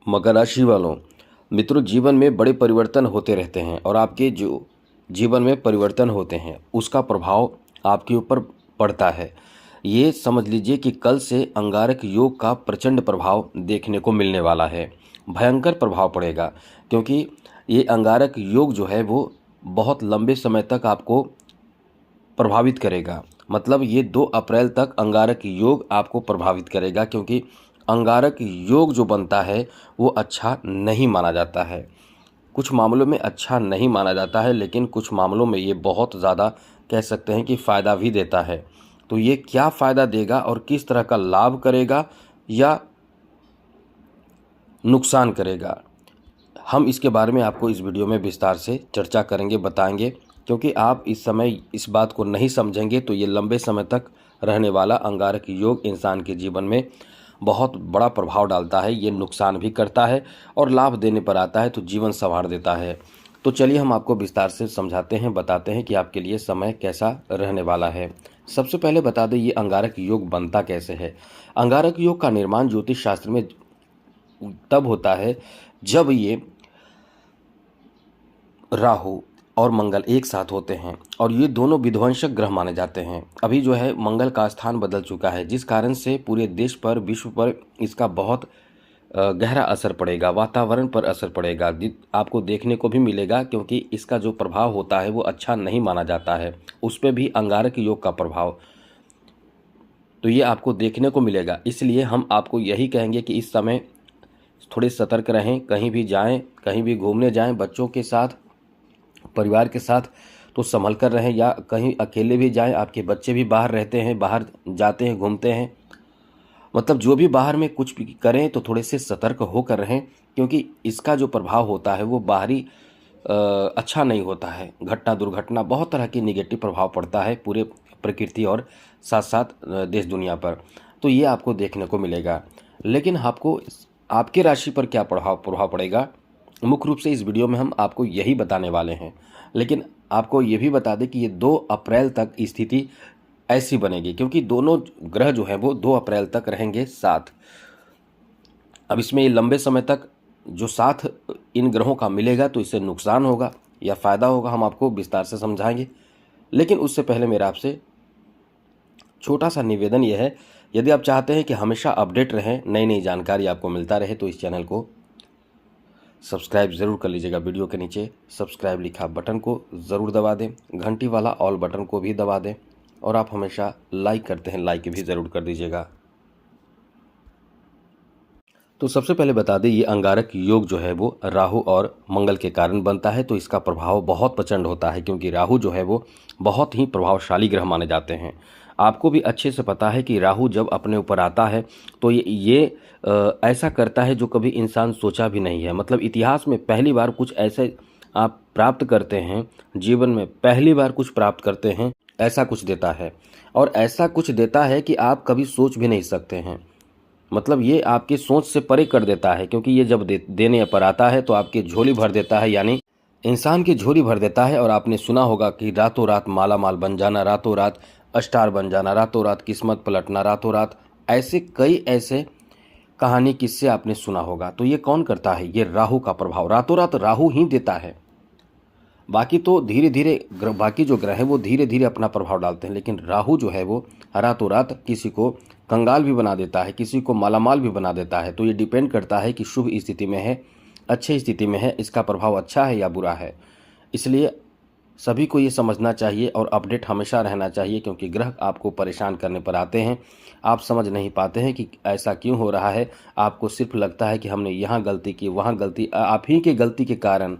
मकर राशि वालों, मित्रों, जीवन में बड़े परिवर्तन होते रहते हैं और आपके जो जीवन में परिवर्तन होते हैं उसका प्रभाव आपके ऊपर पड़ता है। ये समझ लीजिए कि कल से अंगारक योग का प्रचंड प्रभाव देखने को मिलने वाला है। भयंकर प्रभाव पड़ेगा क्योंकि ये अंगारक योग जो है वो बहुत लंबे समय तक आपको प्रभावित करेगा। मतलब ये 2 अप्रैल तक अंगारक योग आपको प्रभावित करेगा, क्योंकि अंगारक योग जो बनता है वो अच्छा नहीं माना जाता है। कुछ मामलों में अच्छा नहीं माना जाता है, लेकिन कुछ मामलों में ये बहुत ज़्यादा कह सकते हैं कि फ़ायदा भी देता है। तो ये क्या फ़ायदा देगा और किस तरह का लाभ करेगा या नुकसान करेगा, हम इसके बारे में आपको इस वीडियो में विस्तार से चर्चा करेंगे, बताएंगे। क्योंकि आप इस समय इस बात को नहीं समझेंगे तो ये लंबे समय तक रहने वाला अंगारक योग इंसान के जीवन में बहुत बड़ा प्रभाव डालता है। ये नुकसान भी करता है और लाभ देने पर आता है तो जीवन संवार देता है। तो चलिए हम आपको विस्तार से समझाते हैं, बताते हैं कि आपके लिए समय कैसा रहने वाला है। सबसे पहले बता दें ये अंगारक योग बनता कैसे है। अंगारक योग का निर्माण ज्योतिष शास्त्र में तब होता है जब ये राहु और मंगल एक साथ होते हैं और ये दोनों विध्वंसक ग्रह माने जाते हैं। अभी जो है मंगल का स्थान बदल चुका है, जिस कारण से पूरे देश पर, विश्व पर इसका बहुत गहरा असर पड़ेगा, वातावरण पर असर पड़ेगा, आपको देखने को भी मिलेगा। क्योंकि इसका जो प्रभाव होता है वो अच्छा नहीं माना जाता है, उस पर भी अंगारक योग का प्रभाव तो ये आपको देखने को मिलेगा। इसलिए हम आपको यही कहेंगे कि इस समय थोड़े सतर्क रहें। कहीं भी जाएं, कहीं भी घूमने जाएं बच्चों के साथ, परिवार के साथ, तो संभल कर रहें। या कहीं अकेले भी जाएं, आपके बच्चे भी बाहर रहते हैं, बाहर जाते हैं, घूमते हैं, मतलब जो भी बाहर में कुछ भी करें तो थोड़े से सतर्क होकर रहें। क्योंकि इसका जो प्रभाव होता है वो बाहरी अच्छा नहीं होता है। घटना दुर्घटना बहुत तरह की निगेटिव प्रभाव पड़ता है पूरे प्रकृति और साथ साथ देश दुनिया पर। तो ये आपको देखने को मिलेगा। लेकिन आपको आपके राशि पर क्या प्रभाव पड़ेगा, मुख्य रूप से इस वीडियो में हम आपको यही बताने वाले हैं। लेकिन आपको ये भी बता दें कि ये 2 अप्रैल तक स्थिति ऐसी बनेगी, क्योंकि दोनों ग्रह जो हैं वो 2 अप्रैल तक रहेंगे साथ। अब इसमें ये लंबे समय तक जो साथ इन ग्रहों का मिलेगा तो इससे नुकसान होगा या फ़ायदा होगा, हम आपको विस्तार से समझाएंगे। लेकिन उससे पहले मेरा आपसे छोटा सा निवेदन यह है, यदि आप चाहते हैं कि हमेशा अपडेट रहें, नई नई जानकारी आपको मिलता रहे, तो इस चैनल को सब्सक्राइब ज़रूर कर लीजिएगा। वीडियो के नीचे सब्सक्राइब लिखा बटन को ज़रूर दबा दें, घंटी वाला ऑल बटन को भी दबा दें, और आप हमेशा लाइक करते हैं, लाइक भी ज़रूर कर दीजिएगा। तो सबसे पहले बता दें ये अंगारक योग जो है वो राहु और मंगल के कारण बनता है, तो इसका प्रभाव बहुत प्रचंड होता है। क्योंकि राहु जो है वो बहुत ही प्रभावशाली ग्रह माने जाते हैं। आपको भी अच्छे से पता है कि राहु जब अपने ऊपर आता है तो ये ऐसा करता है जो कभी इंसान सोचा भी नहीं है। मतलब इतिहास में पहली बार कुछ ऐसे आप प्राप्त करते हैं, जीवन में पहली बार कुछ प्राप्त करते हैं, ऐसा कुछ देता है। और ऐसा कुछ देता है कि आप कभी सोच भी नहीं सकते हैं। मतलब ये आपकी सोच से परे कर देता है, क्योंकि ये जब देने पर आता है तो आपकी झोली भर देता है, यानी इंसान की झोली भर देता है। और आपने सुना होगा कि रातों रात माला माल बन जाना, रातों रात स्टार बन जाना, रातों रात किस्मत पलटना, रातों रात ऐसे कई ऐसे कहानी किस्से आपने सुना होगा। तो ये कौन करता है, ये राहु का प्रभाव, रातों रात राहु ही देता है। बाकी तो धीरे धीरे बाकी जो ग्रह हैं वो धीरे धीरे अपना प्रभाव डालते हैं, लेकिन राहु जो है वो रातों रात किसी को कंगाल भी बना देता है, किसी को मालामाल भी बना देता है। तो ये डिपेंड करता है कि शुभ स्थिति में है, अच्छी स्थिति में है, इसका प्रभाव अच्छा है या बुरा है। इसलिए सभी को ये समझना चाहिए और अपडेट हमेशा रहना चाहिए, क्योंकि ग्रह आपको परेशान करने पर आते हैं। आप समझ नहीं पाते हैं कि ऐसा क्यों हो रहा है। आपको सिर्फ लगता है कि हमने यहाँ गलती की, वहाँ गलती, आप ही के गलती के कारण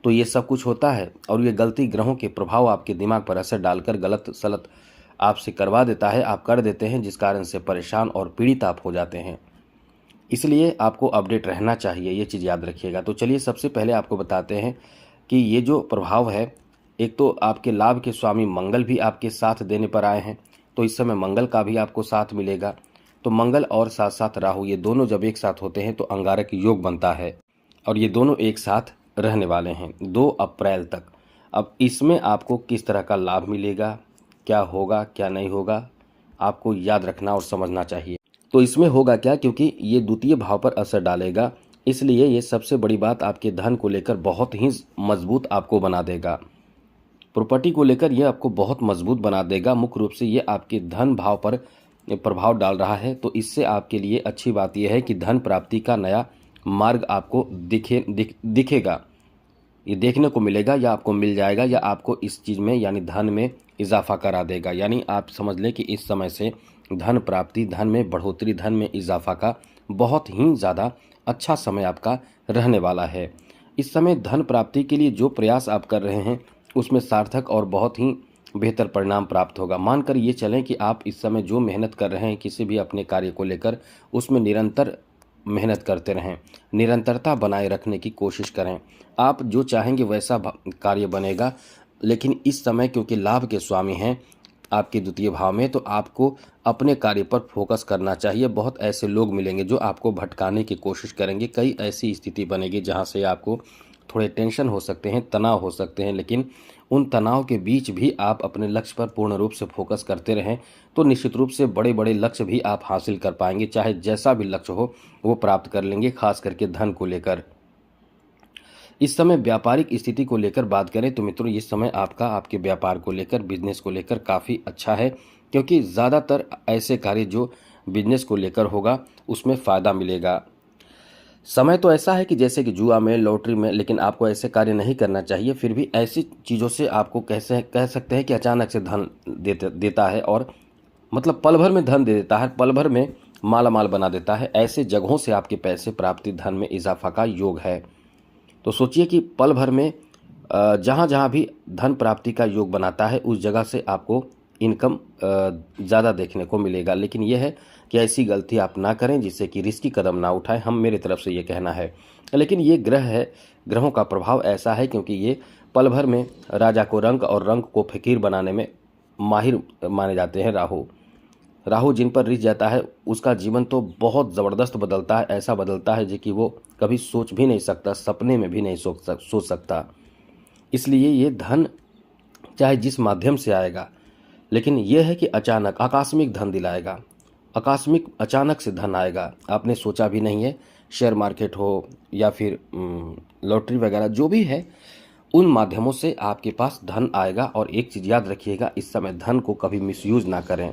तो ये सब कुछ होता है। और ये गलती ग्रहों के प्रभाव आपके दिमाग पर असर डालकर गलत सलत आपसे करवा देता है, आप कर देते हैं, जिस कारण से परेशान और पीड़ित आप हो जाते हैं। इसलिए आपको अपडेट रहना चाहिए, ये चीज़ याद रखिएगा। तो चलिए सबसे पहले आपको बताते हैं कि ये जो प्रभाव है, एक तो आपके लाभ के स्वामी मंगल भी आपके साथ देने पर आए हैं, तो इस समय मंगल का भी आपको साथ मिलेगा। तो मंगल और साथ साथ राहु, ये दोनों जब एक साथ होते हैं तो अंगारक योग बनता है, और ये दोनों एक साथ रहने वाले हैं 2 अप्रैल तक। अब इसमें आपको किस तरह का लाभ मिलेगा, क्या होगा क्या नहीं होगा, आपको याद रखना और समझना चाहिए। तो इसमें होगा क्या, क्योंकि ये द्वितीय भाव पर असर डालेगा, इसलिए ये सबसे बड़ी बात आपके धन को लेकर बहुत ही मजबूत आपको बना देगा। प्रॉपर्टी को लेकर ये आपको बहुत मजबूत बना देगा। मुख्य रूप से ये आपके धन भाव पर प्रभाव डाल रहा है, तो इससे आपके लिए अच्छी बात यह है कि धन प्राप्ति का नया मार्ग आपको दिखेगा, ये देखने को मिलेगा या आपको मिल जाएगा, या आपको इस चीज़ में यानी धन में इजाफा करा देगा। यानी आप समझ लें कि इस समय से धन प्राप्ति, धन में बढ़ोतरी, धन में इजाफा का बहुत ही ज़्यादा अच्छा समय आपका रहने वाला है। इस समय धन प्राप्ति के लिए जो प्रयास आप कर रहे हैं उसमें सार्थक और बहुत ही बेहतर परिणाम प्राप्त होगा। मानकर ये चलें कि आप इस समय जो मेहनत कर रहे हैं किसी भी अपने कार्य को लेकर, उसमें निरंतर मेहनत करते रहें, निरंतरता बनाए रखने की कोशिश करें। आप जो चाहेंगे वैसा कार्य बनेगा। लेकिन इस समय क्योंकि लाभ के स्वामी हैं आपके द्वितीय भाव में, तो आपको अपने कार्य पर फोकस करना चाहिए। बहुत ऐसे लोग मिलेंगे जो आपको भटकाने की कोशिश करेंगे। कई ऐसी स्थिति बनेगी जहां से आपको थोड़े टेंशन हो सकते हैं, तनाव हो सकते हैं, लेकिन उन तनाव के बीच भी आप अपने लक्ष्य पर पूर्ण रूप से फोकस करते रहें तो निश्चित रूप से बड़े बड़े लक्ष्य भी आप हासिल कर पाएंगे। चाहे जैसा भी लक्ष्य हो वो प्राप्त कर लेंगे, खास करके धन को लेकर। इस समय व्यापारिक स्थिति को लेकर बात करें तो मित्रों, इस समय आपका आपके व्यापार को लेकर, बिजनेस को लेकर काफ़ी अच्छा है, क्योंकि ज़्यादातर ऐसे कार्य जो बिजनेस को लेकर होगा उसमें फ़ायदा मिलेगा। समय तो ऐसा है कि जैसे कि जुआ में, लॉटरी में, लेकिन आपको ऐसे कार्य नहीं करना चाहिए। फिर भी ऐसी चीज़ों से आपको कैसे कह सकते हैं कि अचानक से धन देता है, और मतलब पल भर में धन दे देता है, पल भर में माला माल बना देता है। ऐसे जगहों से आपके पैसे प्राप्ति, धन में इजाफा का योग है। तो सोचिए कि पल भर में जहाँ जहाँ भी धन प्राप्ति का योग बनाता है उस जगह से आपको इनकम ज़्यादा देखने को मिलेगा। लेकिन यह है कि ऐसी गलती आप ना करें जिससे कि रिस्की कदम ना उठाएं, हम मेरी तरफ से ये कहना है। लेकिन ये ग्रह है, ग्रहों का प्रभाव ऐसा है क्योंकि ये पल भर में राजा को रंक और रंक को फकीर बनाने में माहिर माने जाते हैं। राहु जिन पर रिझ जाता है उसका जीवन तो बहुत ज़बरदस्त बदलता है। ऐसा बदलता है जो कि वो कभी सोच भी नहीं सकता, सपने में भी नहीं सोच सकता। इसलिए ये धन चाहे जिस माध्यम से आएगा, लेकिन यह है कि अचानक आकस्मिक धन दिलाएगा। आकस्मिक अचानक से धन आएगा, आपने सोचा भी नहीं है। शेयर मार्केट हो या फिर लॉटरी वगैरह जो भी है, उन माध्यमों से आपके पास धन आएगा। और एक चीज़ याद रखिएगा, इस समय धन को कभी मिसयूज ना करें।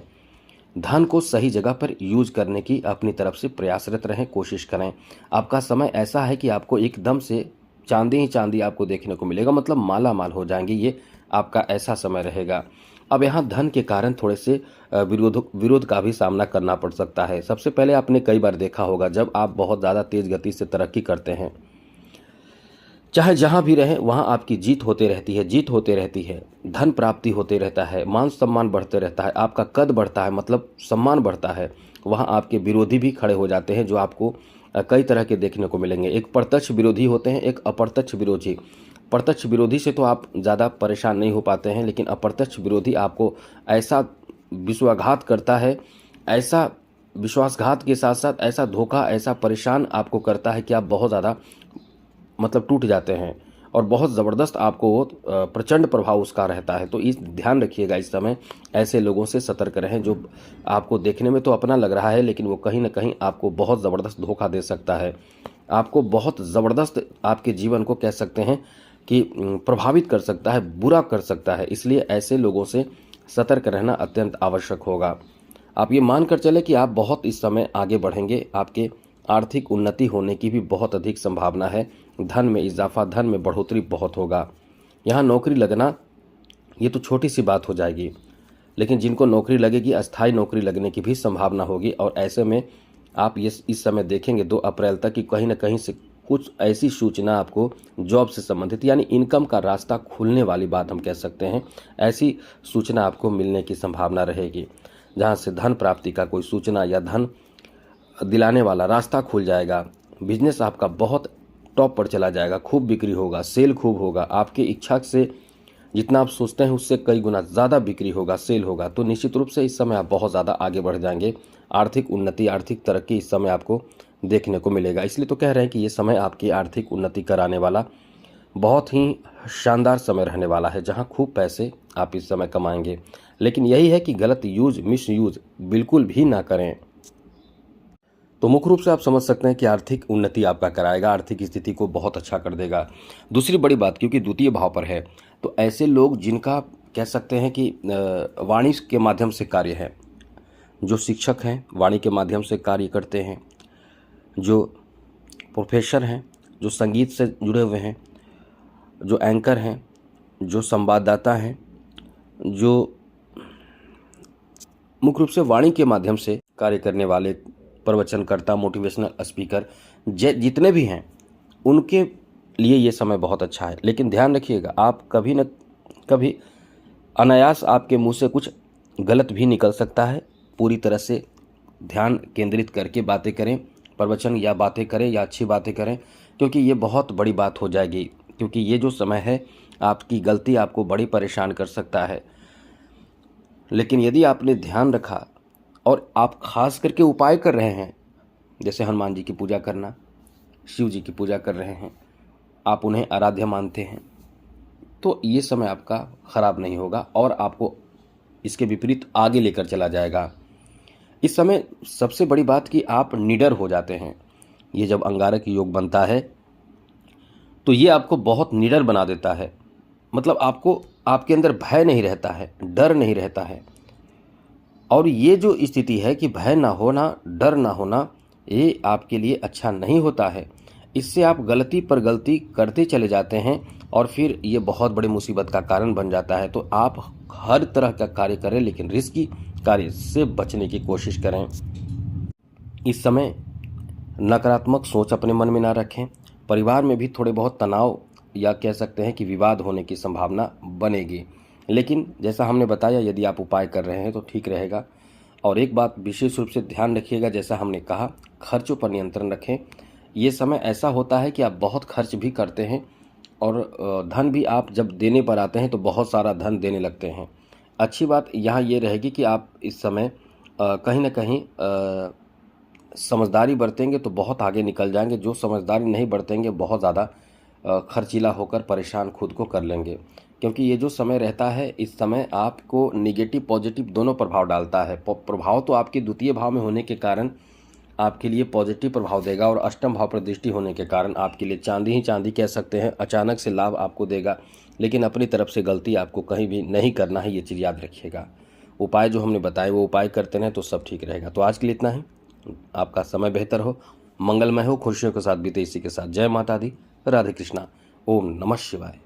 धन को सही जगह पर यूज करने की अपनी तरफ से प्रयासरत रहें, कोशिश करें। आपका समय ऐसा है कि आपको एकदम से चांदी ही चांदी आपको देखने को मिलेगा, मतलब माला माल हो जाएंगे। ये आपका ऐसा समय रहेगा। अब यहाँ धन के कारण थोड़े से विरोध का भी सामना करना पड़ सकता है। सबसे पहले आपने कई बार देखा होगा, जब आप बहुत ज़्यादा तेज गति से तरक्की करते हैं, चाहे जहाँ भी रहें वहाँ आपकी जीत होते रहती है, धन प्राप्ति होते रहता है, मान सम्मान बढ़ते रहता है, आपका कद बढ़ता है, मतलब सम्मान बढ़ता है। वहाँ आपके विरोधी भी खड़े हो जाते हैं जो आपको कई तरह के देखने को मिलेंगे। एक प्रत्यक्ष विरोधी होते हैं, एक अप्रत्यक्ष विरोधी। प्रत्यक्ष विरोधी से तो आप ज़्यादा परेशान नहीं हो पाते हैं, लेकिन अप्रत्यक्ष विरोधी आपको ऐसा विश्वासघात करता है, ऐसा विश्वासघात के साथ साथ ऐसा धोखा, ऐसा परेशान आपको करता है कि आप बहुत ज़्यादा मतलब टूट जाते हैं, और बहुत ज़बरदस्त आपको प्रचंड प्रभाव उसका रहता है। तो इस ध्यान रखिएगा, इस समय ऐसे लोगों से सतर्क रहें जो आपको देखने में तो अपना लग रहा है, लेकिन वो कहीं ना कहीं आपको बहुत ज़बरदस्त धोखा दे सकता है, आपको बहुत ज़बरदस्त आपके जीवन को कह सकते हैं कि प्रभावित कर सकता है, बुरा कर सकता है। इसलिए ऐसे लोगों से सतर्क रहना अत्यंत आवश्यक होगा। आप ये मानकर चले कि आप बहुत इस समय आगे बढ़ेंगे, आपके आर्थिक उन्नति होने की भी बहुत अधिक संभावना है। धन में इजाफा, धन में बढ़ोतरी बहुत होगा। यहाँ नौकरी लगना ये तो छोटी सी बात हो जाएगी, लेकिन जिनको नौकरी लगेगी, अस्थायी नौकरी लगने की भी संभावना होगी। और ऐसे में आप ये इस समय देखेंगे 2 अप्रैल तक कि कहीं ना कहीं से कुछ ऐसी सूचना आपको जॉब से संबंधित, यानी इनकम का रास्ता खुलने वाली बात हम कह सकते हैं, ऐसी सूचना आपको मिलने की संभावना रहेगी, जहाँ से धन प्राप्ति का कोई सूचना या धन दिलाने वाला रास्ता खुल जाएगा। बिजनेस आपका बहुत टॉप पर चला जाएगा, खूब बिक्री होगा, सेल खूब होगा, आपकी इच्छा से जितना आप सोचते हैं उससे कई गुना ज़्यादा बिक्री होगा, सेल होगा। तो निश्चित रूप से इस समय आप बहुत ज़्यादा आगे बढ़ जाएंगे। आर्थिक उन्नति, आर्थिक तरक्की इस समय आपको देखने को मिलेगा। इसलिए तो कह रहे हैं कि ये समय आपकी आर्थिक उन्नति कराने वाला बहुत ही शानदार समय रहने वाला है, जहाँ खूब पैसे आप इस समय कमाएंगे। लेकिन यही है कि गलत यूज, मिस यूज बिल्कुल भी ना करें। तो मुख्य रूप से आप समझ सकते हैं कि आर्थिक उन्नति आपका कराएगा, आर्थिक स्थिति को बहुत अच्छा कर देगा। दूसरी बड़ी बात, क्योंकि द्वितीय भाव पर है, तो ऐसे लोग जिनका कह सकते हैं कि वाणी के माध्यम से कार्य है, जो शिक्षक हैं वाणी के माध्यम से कार्य करते हैं, जो प्रोफेसर हैं, जो संगीत से जुड़े हुए हैं, जो एंकर हैं, जो संवाददाता हैं, जो मुख्य रूप से वाणी के माध्यम से कार्य करने वाले प्रवचनकर्ता, मोटिवेशनल स्पीकर जितने भी हैं, उनके लिए ये समय बहुत अच्छा है। लेकिन ध्यान रखिएगा, आप कभी न कभी अनायास आपके मुंह से कुछ गलत भी निकल सकता है। पूरी तरह से ध्यान केंद्रित करके बातें करें, प्रवचन या बातें करें या अच्छी बातें करें, क्योंकि ये बहुत बड़ी बात हो जाएगी। क्योंकि ये जो समय है, आपकी गलती आपको बड़ी परेशान कर सकता है। लेकिन यदि आपने ध्यान रखा और आप खास करके उपाय कर रहे हैं, जैसे हनुमान जी की पूजा करना, शिव जी की पूजा कर रहे हैं, आप उन्हें आराध्य मानते हैं, तो ये समय आपका खराब नहीं होगा और आपको इसके विपरीत आगे लेकर चला जाएगा। इस समय सबसे बड़ी बात कि आप निडर हो जाते हैं। ये जब अंगारक योग बनता है तो ये आपको बहुत निडर बना देता है। मतलब आपको, आपके अंदर भय नहीं रहता है, डर नहीं रहता है। और ये जो स्थिति है कि भय ना होना, डर ना होना, ये आपके लिए अच्छा नहीं होता है। इससे आप गलती पर गलती करते चले जाते हैं और फिर ये बहुत बड़ी मुसीबत का कारण बन जाता है। तो आप हर तरह का कार्य करें, लेकिन रिस्की कार्य से बचने की कोशिश करें। इस समय नकारात्मक सोच अपने मन में ना रखें। परिवार में भी थोड़े बहुत तनाव या कह सकते हैं कि विवाद होने की संभावना बनेगी। लेकिन जैसा हमने बताया, यदि आप उपाय कर रहे हैं तो ठीक रहेगा। और एक बात विशेष रूप से ध्यान रखिएगा, जैसा हमने कहा, खर्चों पर नियंत्रण रखें। ये समय ऐसा होता है कि आप बहुत खर्च भी करते हैं और धन भी आप जब देने पर आते हैं तो बहुत सारा धन देने लगते हैं। अच्छी बात यहाँ ये रहेगी कि आप इस समय कहीं ना कहीं समझदारी बरतेंगे तो बहुत आगे निकल जाएंगे। जो समझदारी नहीं बरतेंगे बहुत ज़्यादा खर्चीला होकर परेशान खुद को कर लेंगे। क्योंकि ये जो समय रहता है, इस समय आपको निगेटिव पॉजिटिव दोनों प्रभाव डालता है। प्रभाव तो आपके द्वितीय भाव में होने के कारण आपके लिए पॉजिटिव प्रभाव देगा और अष्टम भाव पर दृष्टि होने के कारण आपके लिए चांदी ही चांदी कह सकते हैं, अचानक से लाभ आपको देगा। लेकिन अपनी तरफ से गलती आपको कहीं भी नहीं करना है, ये चीज़ याद रखिएगा। उपाय जो हमने बताए वो उपाय करते रहें तो सब ठीक रहेगा। तो आज के लिए इतना ही। आपका समय बेहतर हो, मंगलमय हो, खुशियों के साथ बीते। इसी के साथ जय माता दी, राधे कृष्णा, ओम नमः शिवाय।